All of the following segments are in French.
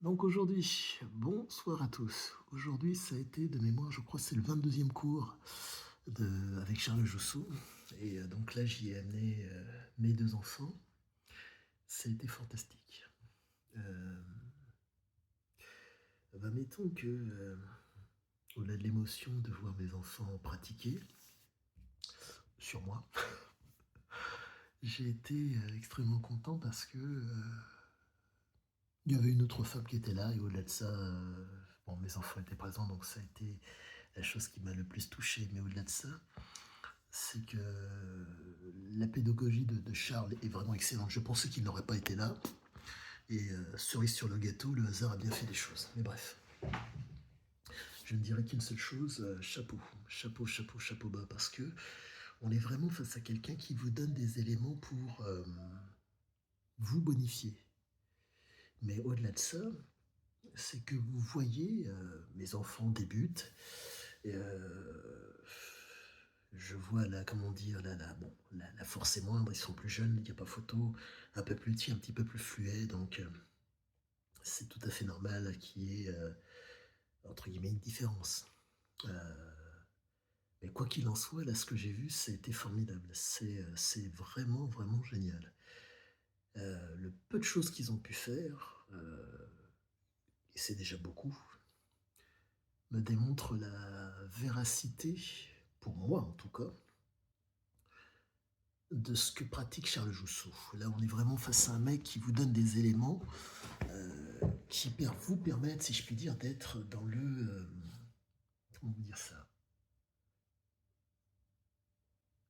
Donc aujourd'hui, bonsoir à tous. Aujourd'hui, ça a été de mémoire, je crois, c'est le 22e cours avec Charles Joussou. Et donc là, j'y ai amené mes deux enfants. Ça a été fantastique. Euh, Mettons que, au-delà de l'émotion de voir mes enfants pratiquer sur moi, j'ai été extrêmement content parce que il y avait une autre femme qui était là. Et au-delà de ça, bon, mes enfants étaient présents, donc ça a été la chose qui m'a le plus touché. Mais au-delà de ça, c'est que la pédagogie de Charles est vraiment excellente. Je pensais qu'il n'aurait pas été là. Et cerise sur le gâteau, le hasard a bien fait les choses. Mais bref, je ne dirais qu'une seule chose, chapeau. Chapeau, chapeau, chapeau bas. Parce que on est vraiment face à quelqu'un qui vous donne des éléments pour vous bonifier. Mais au-delà de ça, c'est que vous voyez, mes enfants débutent. Et, je vois là, comment dire, bon, la force est moindre, ils sont plus jeunes, il n'y a pas photo, un peu plus petit, un petit peu plus fluet, donc c'est tout à fait normal qu'il y ait, entre guillemets, une différence. Euh, mais quoi qu'il en soit, là, ce que j'ai vu, c'était formidable. C'est vraiment, vraiment génial. Le peu de choses qu'ils ont pu faire, et c'est déjà beaucoup, me démontre la véracité, pour moi en tout cas, de ce que pratique Charles Joussou. Là, on est vraiment face à un mec qui vous donne des éléments qui vous permettent, si je puis dire, d'être dans le... comment vous dire ça?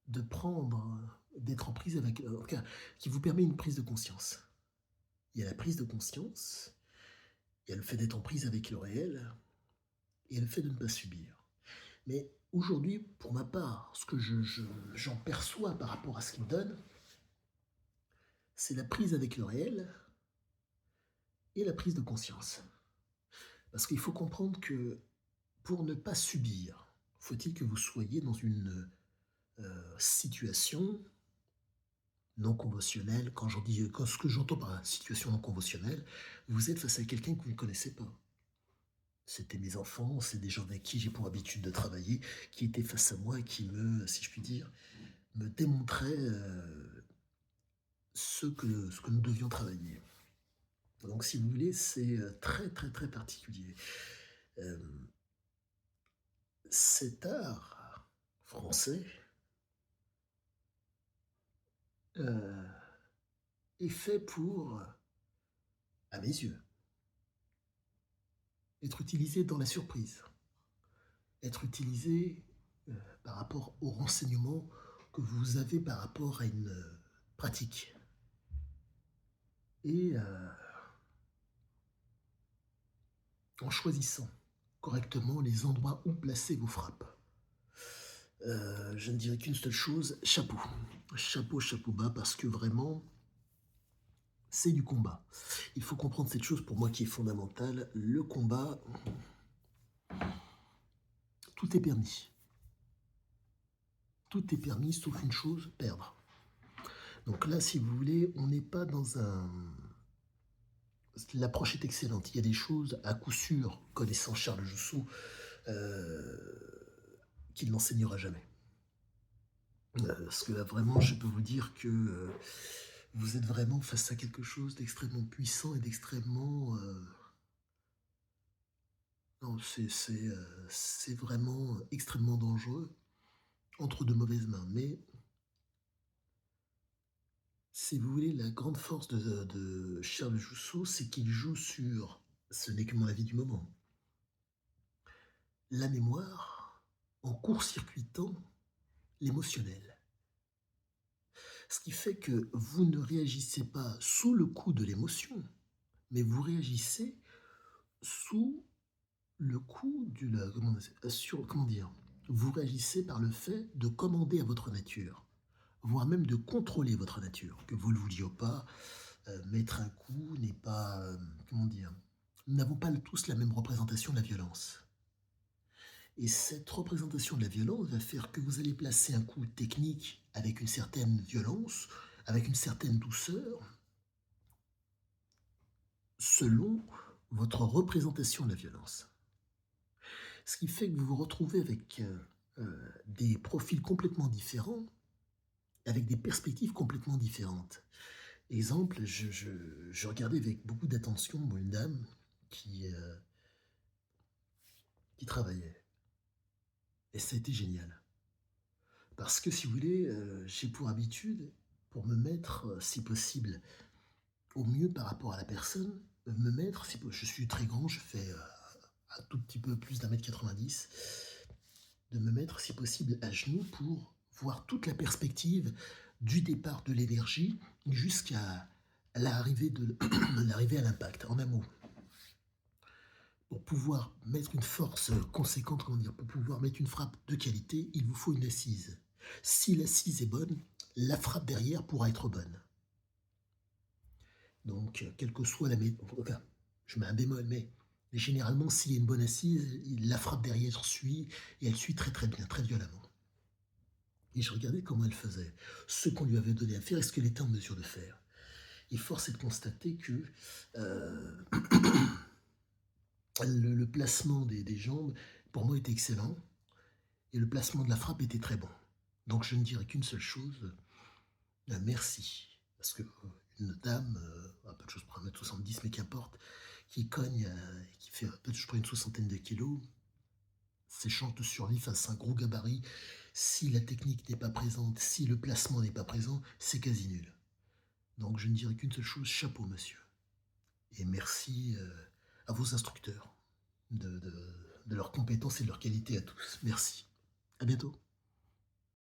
De prendre, d'être en prise avec... en tout cas, qui vous permet une prise de conscience. Il y a la prise de conscience, il y a le fait d'être en prise avec le réel, et le fait de ne pas subir. Mais aujourd'hui, pour ma part, ce que j'en perçois par rapport à ce qu'il me donne, c'est la prise avec le réel et la prise de conscience. Parce qu'il faut comprendre que pour ne pas subir, faut-il que vous soyez dans une situation non conventionnelle. Quand ce que j'entends par situation non conventionnelle, vous êtes face à quelqu'un que vous ne connaissez pas. C'était mes enfants, c'est des gens avec qui j'ai pour habitude de travailler, qui étaient face à moi et qui me, si je puis dire, me démontraient ce que nous devions travailler. Donc, si vous voulez, c'est très, très, très particulier. Euh, Cet art français euh, est fait pour, à mes yeux, être utilisé dans la surprise, être utilisé par rapport aux renseignements que vous avez par rapport à une pratique. Et en choisissant correctement les endroits où placer vos frappes. Je ne dirais qu'une seule chose, chapeau. Chapeau, chapeau bas, parce que vraiment, c'est du combat. Il faut comprendre cette chose pour moi qui est fondamentale. Le combat, tout est permis. Tout est permis, sauf une chose, perdre. Donc là, si vous voulez, on n'est pas dans un... L'approche est excellente. Il y a des choses, à coup sûr, connaissant Charles Joussou, qu'il n'enseignera jamais. Parce que là, vraiment, je peux vous dire que vous êtes vraiment face à quelque chose d'extrêmement puissant et d'extrêmement... non, c'est vraiment extrêmement dangereux entre de mauvaises mains. Mais si vous voulez, la grande force de Charles Joussou, c'est qu'il joue sur, ce n'est que mon avis du moment, la mémoire en court-circuitant l'émotionnel. Ce qui fait que vous ne réagissez pas sous le coup de l'émotion, mais vous réagissez sous le coup comment dire, vous réagissez par le fait de commander à votre nature, voire même de contrôler votre nature, que vous le vouliez ou pas. Mettre un coup n'est pas, comment dire, nous n'avons pas tous la même représentation de la violence. Et cette représentation de la violence va faire que vous allez placer un coup technique avec une certaine violence, avec une certaine douceur, selon votre représentation de la violence. Ce qui fait que vous vous retrouvez avec, des profils complètement différents, avec des perspectives complètement différentes. Exemple, je regardais avec beaucoup d'attention, moi, une dame qui, heu, qui travaillait et ça a été génial. Parce que si vous voulez, j'ai pour habitude, pour me mettre, si possible, au mieux par rapport à la personne, me mettre si po je suis très grand, je fais, un tout petit peu plus d'un mètre 90, de me mettre si possible à genoux pour voir toute la perspective du départ de l'énergie jusqu'à l'arrivée de l'arrivée à l'impact, en un mot. Pour pouvoir mettre une force, conséquente, comment dire? Pour pouvoir mettre une frappe de qualité, il vous faut une assise. Si l'assise est bonne, la frappe derrière pourra être bonne. Donc, quelle que soit la mé enfin, je mets un bémol, mais généralement, s'il y a une bonne assise, la frappe derrière suit et elle suit très, très bien, très violemment. Et je regardais comment elle faisait, ce qu'on lui avait donné à faire et ce qu'elle était en mesure de faire. Et force est de constater que, heu, le placement des jambes, pour moi, était excellent et le placement de la frappe était très bon. Donc je ne dirais qu'une seule chose, merci. Parce que, une dame, à peu de choses près 1,70 m, mais qu'importe, qui cogne, qui fait à peu de choses près une soixantaine de kilos, ses chances de survie face à un gros gabarit, si la technique n'est pas présente, si le placement n'est pas présent, c'est quasi nul. Donc je ne dirais qu'une seule chose, chapeau monsieur et merci, à vos instructeurs de leur compétence et de leur qualité à tous. Merci. À bientôt.